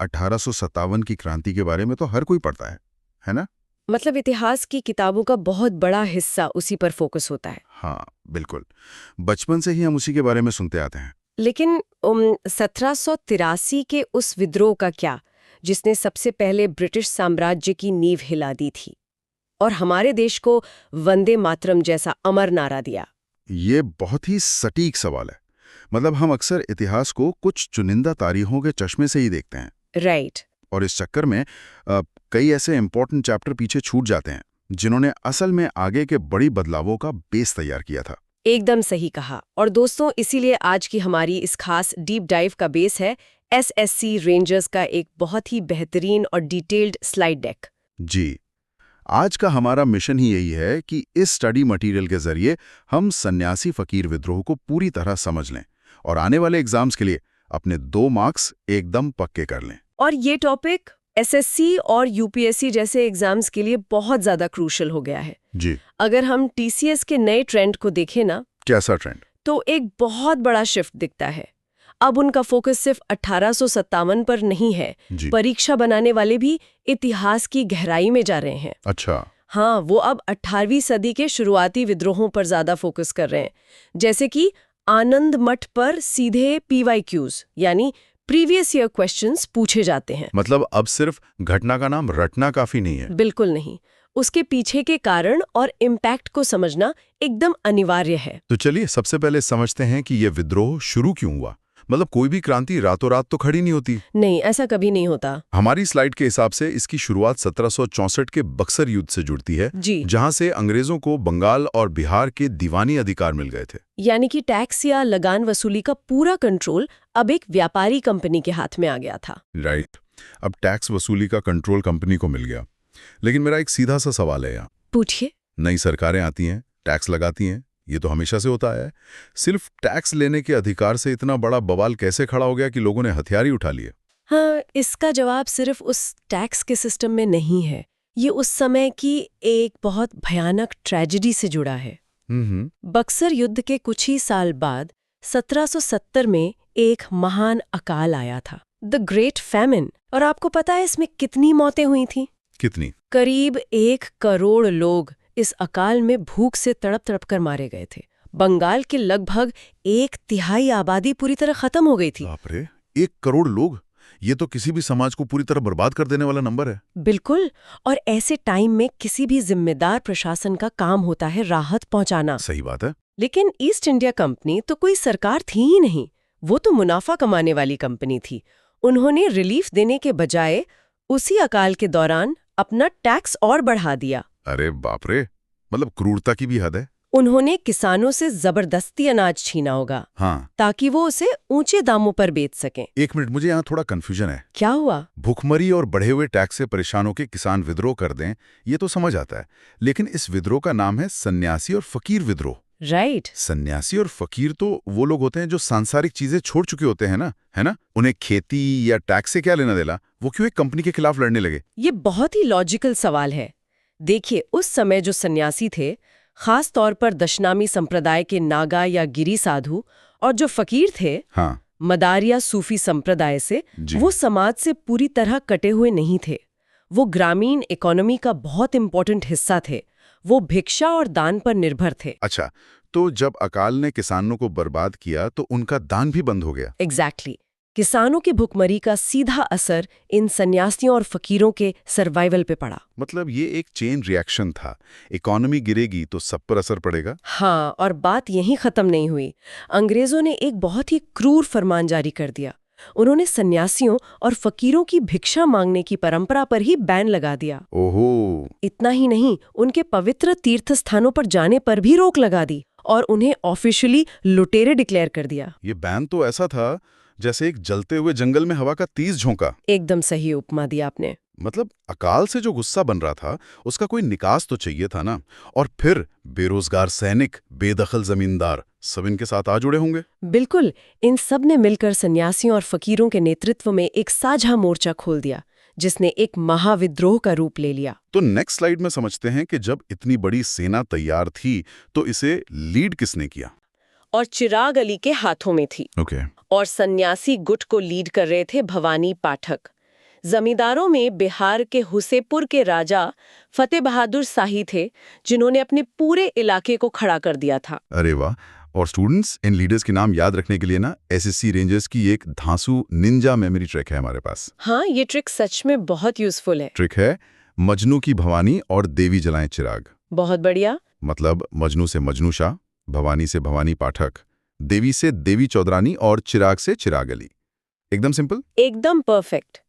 1857 की क्रांति के बारे में तो हर कोई पढ़ता है ना? मतलब इतिहास की किताबों का बहुत बड़ा हिस्सा उसी पर फोकस होता है। हाँ, बिल्कुल। बचपन से ही हम उसी के बारे में सुनते आते हैं। लेकिन 1783 के उस विद्रोह का क्या, जिसने सबसे पहले ब्रिटिश साम्राज्य की नींव हिला दी थी और हमारे देश को वंदे मातरम जैसा अमर नारा दिया? ये बहुत ही सटीक सवाल है। मतलब हम अक्सर इतिहास को कुछ चुनिंदा तारीखों के चश्मे से ही देखते हैं। राइट। और इस चक्कर में कई ऐसे इंपॉर्टेंट चैप्टर पीछे छूट जाते हैं जिन्होंने असल में आगे के बड़ी बदलावों का बेस तैयार किया था। एकदम सही कहा। और दोस्तों, इसीलिए आज की हमारी इस खास डीप डाइव का बेस है एसएससी रेंजर्स का एक बहुत ही बेहतरीन और डिटेल्ड स्लाइड डेक। जी, आज का हमारा मिशन ही यही है कि इस स्टडी मटेरियल के जरिए हम सन्यासी फकीर विद्रोह को पूरी तरह समझ लें और आने वाले एग्जाम्स के लिए अपने 2 मार्क्स एकदम पक्के कर लें। और ये टॉपिक एसएससी और यूपीएससी जैसे एग्जाम्स के लिए बहुत ज्यादा क्रूशल हो गया है। जी। अगर हम टीसीएस के नए ट्रेंड को देखें ना, कैसा ट्रेंड? तो एक बहुत बड़ा शिफ्ट दिखता है। अब उनका फोकस सिर्फ 1857 पर नहीं है। परीक्षा बनाने वाले भी इतिहास की गहराई में जा रहे हैं। अच्छा। हाँ, वो अब 18वीं सदी के शुरुआती विद्रोहों पर ज्यादा फोकस कर रहे हैं, जैसे कि आनंद मठ पर सीधे पीवाईक्यूज यानी प्रीवियस ईयर क्वेश्चंस पूछे जाते हैं। मतलब अब सिर्फ घटना का नाम रटना काफी नहीं है। बिल्कुल नहीं, उसके पीछे के कारण और इम्पैक्ट को समझना एकदम अनिवार्य है। तो चलिए सबसे पहले समझते हैं कि ये विद्रोह शुरू क्यों हुआ। मतलब कोई भी क्रांति रातों रात तो खड़ी नहीं होती। नहीं, ऐसा कभी नहीं होता। हमारी स्लाइड के हिसाब से इसकी शुरुआत 1764 के बक्सर युद्ध से जुड़ती है, जहां से अंग्रेजों को बंगाल और बिहार के दीवानी अधिकार मिल गए थे। यानी कि टैक्स या लगान वसूली का पूरा कंट्रोल अब एक व्यापारी कंपनी के हाथ में आ गया था। राइट। अब टैक्स वसूली का कंट्रोल कंपनी को मिल गया। लेकिन मेरा एक सीधा सा सवाल है यहाँ। पूछिए। नई सरकारें आती हैं, टैक्स लगाती हैं, ये तो हमेशा से होता है। सिर्फ टैक्स लेने के अधिकार से इतना बड़ा बवाल कैसे खड़ा हो गया कि लोगों ने हथियार ही उठा लिए? हाँ, इसका जवाब सिर्फ उस टैक्स के सिस्टम में नहीं है। ये उस समय की एक बहुत भयानक ट्रेजेडी से जुड़ा है। बक्सर युद्ध के कुछ ही साल बाद 1770 में एक महान अकाल आया था, द ग्रेट फैमिन। और आपको पता है इसमें कितनी मौतें हुई थी? कितनी? करीब 1 करोड़ लोग इस अकाल में भूख से तड़प तड़प कर मारे गए थे। बंगाल की लगभग 1/3 आबादी पूरी तरह खत्म हो गई थी। बाप रे, 1 करोड़ लोग! ये तो किसी भी समाज को पूरी तरह बर्बाद कर देने वाला नंबर है। बिल्कुल। और ऐसे टाइम में किसी भी जिम्मेदार प्रशासन का काम होता है राहत पहुंचाना। सही बात है। लेकिन ईस्ट इंडिया कंपनी तो कोई सरकार थी ही नहीं, वो तो मुनाफा कमाने वाली कंपनी थी। उन्होंने रिलीफ देने के बजाय उसी अकाल के दौरान अपना टैक्स और बढ़ा दिया। अरे बाप रे, मतलब क्रूरता की भी हद है। उन्होंने किसानों से जबरदस्ती अनाज छीना होगा, हाँ, ताकि वो उसे ऊंचे दामों पर बेच सकें। 1 मिनट, मुझे यहाँ थोड़ा कंफ्यूजन है। क्या हुआ? भूखमरी और बढ़े हुए टैक्स से परेशान होकर किसान विद्रोह कर दें, ये तो समझ आता है। लेकिन इस विद्रोह का नाम है सन्यासी और फकीर विद्रोह। राइट। सन्यासी और फकीर तो वो लोग होते हैं जो सांसारिक चीजें छोड़ चुके होते हैं ना, है ना? उन्हें खेती या टैक्स से क्या लेना देना? वो क्यों एक कंपनी के खिलाफ लड़ने लगे? ये बहुत ही लॉजिकल सवाल है। देखिए, उस समय जो सन्यासी थे, खास तौर पर दशनामी संप्रदाय के नागा या गिरी साधु, और जो फकीर थे, हाँ, मदारिया सूफी संप्रदाय से, वो समाज से पूरी तरह कटे हुए नहीं थे। वो ग्रामीण इकोनॉमी का बहुत इंपॉर्टेंट हिस्सा थे। वो भिक्षा और दान पर निर्भर थे। अच्छा, तो जब अकाल ने किसानों को बर्बाद किया तो उनका दान भी बंद हो गया। एग्जैक्टली। किसानों की भुखमरी का सीधा असर इन सन्यासियों और फकीरों के सर्वाइवल पे पड़ा। मतलब ये एक चेन रिएक्शन था। इकोनॉमी गिरेगी तो सब पर असर पड़ेगा। हाँ, और बात यहीं खत्म नहीं हुई। अंग्रेजों ने एक बहुत ही क्रूर फरमान जारी कर दिया। उन्होंने सन्यासियों और फकीरों की भिक्षा मांगने की परंपरा पर ही बैन लगा दिया। ओहो! इतना ही नहीं, उनके पवित्र तीर्थ स्थानों पर जाने पर भी रोक लगा दी और उन्हें ऑफिशियली लुटेरे डिक्लेयर कर दिया। ये बैन तो ऐसा था जैसे एक जलते हुए जंगल में हवा का तेज झोंका। एकदम सही उपमा दी आपने। मतलब अकाल से जो गुस्सा बन रहा था उसका कोई निकास तो चाहिए था ना। और फिर बेरोजगार सैनिक, बेदखल जमींदार, सब इनके साथ आ जुड़े होंगे। बिल्कुल। इन सब ने मिलकर सन्यासियों और फकीरों के नेतृत्व में एक साझा मोर्चा खोल दिया, जिसने एक महाविद्रोह का रूप ले लिया। तो नेक्स्ट स्लाइड में समझते हैं कि जब इतनी बड़ी सेना तैयार थी तो इसे लीड किसने किया? और चिराग अली के हाथों में थी। ओके। और सन्यासी गुट को लीड कर रहे थे भवानी पाठक। जमींदारों में बिहार के हुसेपुर के राजा फतेह बहादुर शाही थे, जिन्होंने अपने पूरे इलाके को खड़ा कर दिया था। अरे वाह। और स्टूडेंट्स, इन लीडर्स के नाम याद रखने के लिए ना एसएससी रेंजर्स की एक धांसू निंजा मेमोरी ट्रिक है हमारे पास। हाँ, ये ट्रिक सच में बहुत यूजफुल है। ट्रिक है मजनू की भवानी और देवी जलाएं चिराग। बहुत बढ़िया। मतलब मजनू से मजनू शाह, भवानी से भवानी पाठक, देवी से देवी चौधरानी और चिराग से चिराग अली। एकदम सिंपल, एकदम परफेक्ट।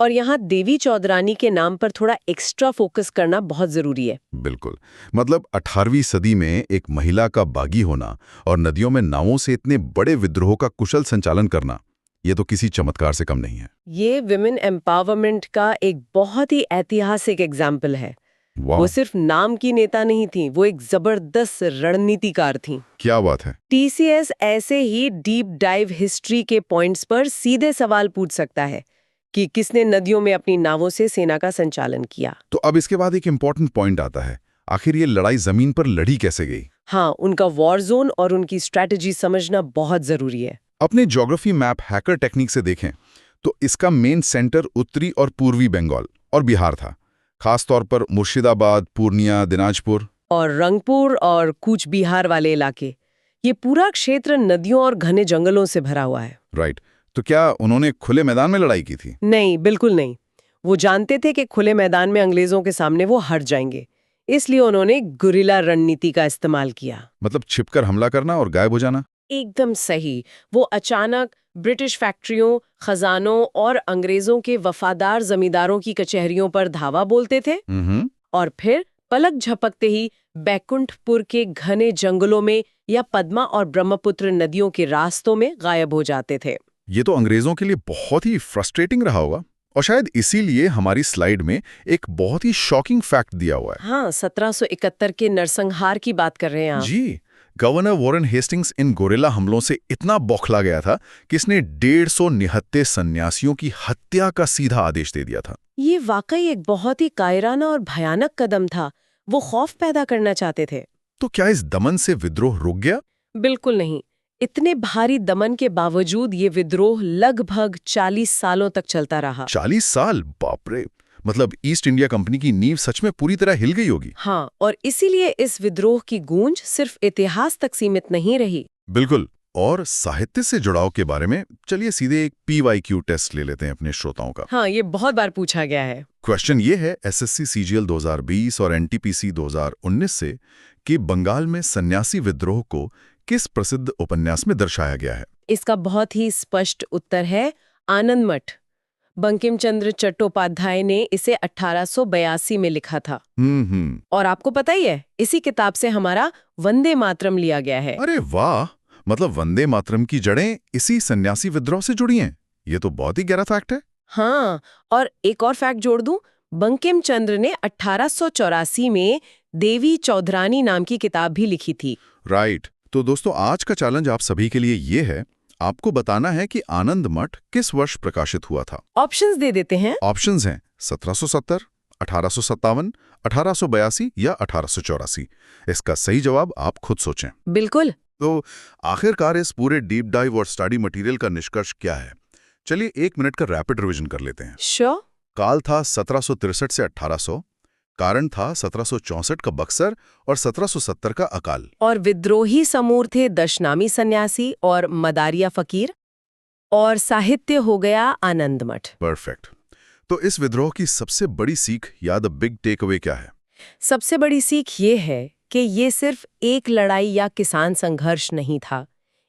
और यहाँ देवी चौधरानी के नाम पर थोड़ा एक्स्ट्रा फोकस करना बहुत जरूरी है। बिल्कुल। मतलब 18वीं सदी में एक महिला का बागी होना और नदियों में नावों से इतने बड़े विद्रोह का कुशल संचालन करना, ये तो किसी चमत्कार से कम नहीं है। ये विमेन एम्पावरमेंट का एक बहुत ही ऐतिहासिक एग्जाम्पल है। वो सिर्फ नाम की नेता नहीं थी, वो एक जबरदस्त रणनीतिकार थी। क्या बात है। टीसीएस ऐसे ही डीप डाइव हिस्ट्री के पॉइंट्स पर सीधे सवाल पूछ सकता है कि किसने नदियों में अपनी नावों से सेना का संचालन किया। तो अब इसके बाद एक इम्पोर्टेंट पॉइंट आता है, आखिर ये लड़ाई जमीन पर लड़ी कैसे गई? हाँ, उनका वॉर जोन और उनकी स्ट्रैटेजी समझना बहुत जरूरी है। अपने ज्योग्राफी मैप हैकर टेक्निक से देखें तो इसका मेन सेंटर उत्तरी और पूर्वी बंगाल और बिहार था, खास तौर पर मुर्शिदाबाद, पूर्णिया, दिनाजपुर और रंगपुर और कूच बिहार वाले इलाके। ये पूरा क्षेत्र नदियों और घने जंगलों से भरा हुआ है। राइट। तो क्या उन्होंने खुले मैदान में लड़ाई की थी? नहीं, बिल्कुल नहीं। वो जानते थे कि खुले मैदान में अंग्रेजों के सामने वो हार जाएंगे, इसलिए उन्होंने गुरिल्ला रणनीति का इस्तेमाल किया। मतलब छिपकर हमला करना और गायब हो जाना। एकदम सही। वो अचानक ब्रिटिश फैक्ट्रियों, खजानों और अंग्रेजों के वफादार जमींदारों की कचहरियों पर धावा बोलते थे और फिर पलक झपकते ही बैकुंठपुर के घने जंगलों में या पद्मा और ब्रह्मपुत्र नदियों के रास्तों में गायब हो जाते थे। ये तो अंग्रेजों के लिए बहुत ही फ्रस्ट्रेटिंग रहा होगा, और शायद इसीलिए हमारी स्लाइड में एक बहुत ही शॉकिंग फैक्ट दिया हुआ है। हाँ, 1771 के नरसंहार की बात कर रहे हैं आप। जी, गवर्नर वॉरेन हेस्टिंग्स इन गोरिल्ला हमलों से इतना बौखला गया था कि इसने 150 निहत्थे सन्यासियों की हत्या का सीधा आदेश दे दिया था। ये वाकई एक बहुत ही कायराना और भयानक कदम था। वो खौफ पैदा करना चाहते थे। तो क्या इस दमन से विद्रोह रुक गया? बिल्कुल नहीं। इतने भारी दमन के बावजूद ये विद्रोह लगभग 40 सालों तक चलता रहा। 40 साल? बाप रे। मतलब ईस्ट इंडिया कंपनी की नींव सच में पूरी तरह हिल गई होगी। हाँ, और इसीलिए इस विद्रोह की गूंज सिर्फ इतिहास तक सीमित नहीं रही। बिल्कुल। और साहित्य से जुड़ाव के बारे में चलिए सीधे एक PYQ टेस्ट ले लेते हैं अपने श्रोताओं का। हाँ, ये बहुत बार पूछा गया है। क्वेश्चन ये है SSC CGL 2020 और NTPC 2019 से कि बंगाल में सन्यासी विद्रोह को किस प्रसिद्ध उपन्यास में दर्शाया गया है? इसका बहुत ही स्पष्ट उत्तर है आनंद मठ। बंकिम चंद्र चट्टोपाध्याय ने इसे 1882 में लिखा था। और आपको पता ही है, इसी किताब से हमारा वंदे मातरम लिया गया है। अरे वाह, मतलब वंदे मातरम की जड़ें इसी सन्यासी विद्रोह से जुड़ी हैं। ये तो बहुत ही गहरा फैक्ट है। हाँ, और एक और फैक्ट जोड़ दूं, बंकिम चंद्र ने 1884 में देवी चौधरानी नाम की किताब भी लिखी थी। राइट। तो दोस्तों, आज का चैलेंज आप सभी के लिए ये है, आपको बताना है कि आनंद मठ किस वर्ष प्रकाशित हुआ था। ऑप्शंस दे देते हैं। ऑप्शंस हैं 1770, 1857, 1882 या 1884। इसका सही जवाब आप खुद सोचें। बिल्कुल। तो आखिरकार इस पूरे डीप डाइव और स्टडी मटेरियल का निष्कर्ष क्या है? चलिए 1 मिनट का रैपिड रिवीजन कर लेते हैं। श्योर। काल था 1763 से 1800, कारण था 1764 का बक्सर और 1770 का अकाल। और विद्रोही समूह थे दशनामी सन्यासी और मदारिया फकीर। और साहित्य हो गया आनंद मठ। परफेक्ट। तो इस विद्रोह की सबसे बड़ी सीख या द बिग टेक अवे क्या है? सबसे बड़ी सीख ये है कि ये सिर्फ एक लड़ाई या किसान संघर्ष नहीं था।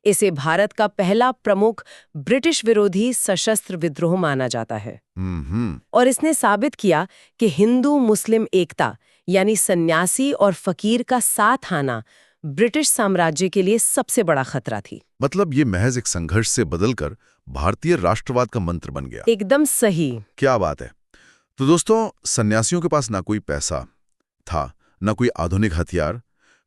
इसे भारत का पहला प्रमुख ब्रिटिश विरोधी सशस्त्र विद्रोह माना जाता है। और इसने साबित किया कि हिंदू मुस्लिम एकता यानी सन्यासी और फकीर का साथ आना ब्रिटिश साम्राज्य के लिए सबसे बड़ा खतरा थी। मतलब ये महज एक संघर्ष से बदलकर भारतीय राष्ट्रवाद का मंत्र बन गया। एकदम सही। क्या बात है। तो दोस्तों, सन्यासियों के पास ना कोई पैसा था, ना कोई आधुनिक हथियार,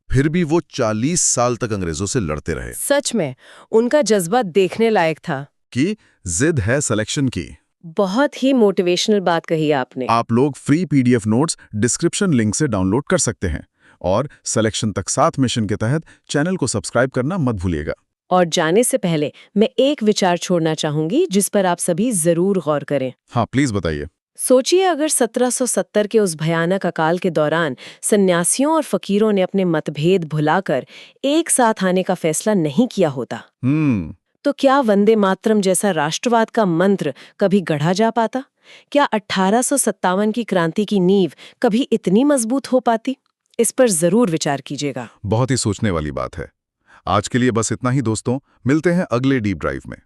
फिर भी वो 40 साल तक अंग्रेजों से लड़ते रहे। सच में उनका जज्बा देखने लायक था। कि जिद है सिलेक्शन की। बहुत ही मोटिवेशनल बात कही आपने। आप लोग free PDF notes description link से डाउनलोड कर सकते हैं और सिलेक्शन तक साथ मिशन के तहत चैनल को सब्सक्राइब करना मत भूलिएगा। और जाने से पहले मैं एक विचार छोड़ना चाहूंगी जिस पर आप सभी जरूर गौर करें। हाँ, प्लीज बताइए। सोचिए अगर 1770 के उस भयानक अकाल के दौरान सन्यासियों और फकीरों ने अपने मतभेद भुलाकर एक साथ आने का फैसला नहीं किया होता, तो क्या वंदे मातरम जैसा राष्ट्रवाद का मंत्र कभी गढ़ा जा पाता? क्या 1857 की क्रांति की नींव कभी इतनी मजबूत हो पाती? इस पर जरूर विचार कीजिएगा। बहुत ही सोचने वाली बात है। आज के लिए बस इतना ही दोस्तों, मिलते हैं अगले डीप ड्राइव में।